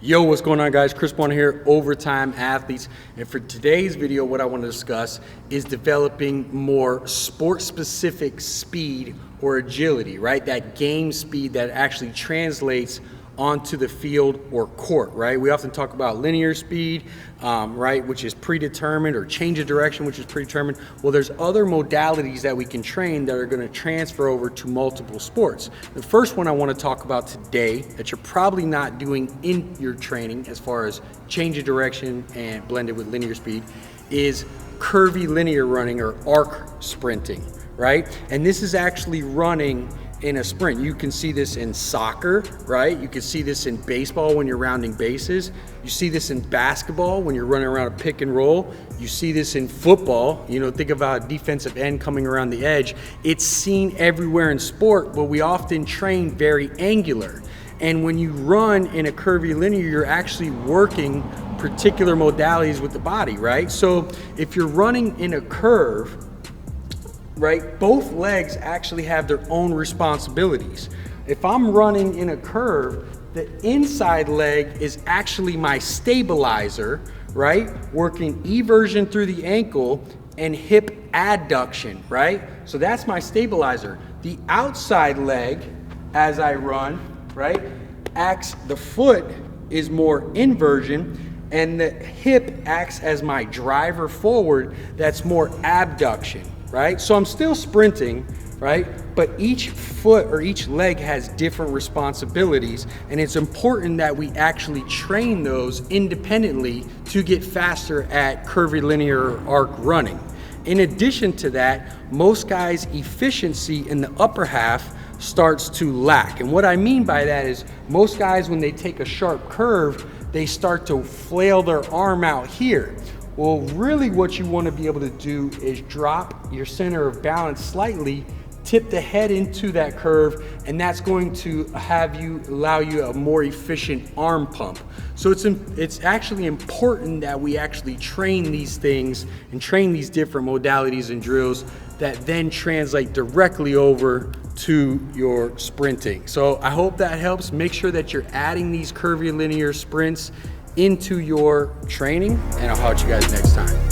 Yo, what's going on, guys? Chris Bonner here, Overtime Athletes. And for today's video, what I want to discuss is developing more sport-specific speed or agility, right? That game speed that actually translates onto the field or court, right? We often talk about linear speed, right, which is predetermined, or change of direction, which is predetermined. Well, there's other modalities that we can train that are going to transfer over to multiple sports. The first one I want to talk about today that you're probably not doing in your training as far as change of direction and blended with linear speed is curvy linear running or arc sprinting, right? And this is actually running in a sprint. You can see this in soccer, right? You can see this in baseball when you're rounding bases. You see this in basketball when you're running around a pick and roll. You see this in football. You know, think about a defensive end coming around the edge. It's seen everywhere in sport, but we often train very angular. And when you run in a curvy linear, you're actually working particular modalities with the body, right? So if you're running in a curve, right, both legs actually have their own responsibilities. If I'm running in a curve, the inside leg is actually my stabilizer, right? Working eversion through the ankle and hip adduction, right? So that's my stabilizer. The outside leg, as I run, right, acts, the foot is more inversion, and the hip acts as my driver forward, that's more abduction. Right? So I'm still sprinting, right? But each foot or each leg has different responsibilities, and it's important that we actually train those independently to get faster at curvy linear arc running. In addition to that, most guys' efficiency in the upper half starts to lack. And what I mean by that is most guys, when they take a sharp curve, they start to flail their arm out here. Well, really what you want to be able to do is drop your center of balance slightly, tip the head into that curve, and that's going to allow you a more efficient arm pump. So it's actually important that we actually train these things and train these different modalities and drills that then translate directly over to your sprinting. So I hope that helps. Make sure that you're adding these curvy linear sprints into your training, and I'll catch you guys next time.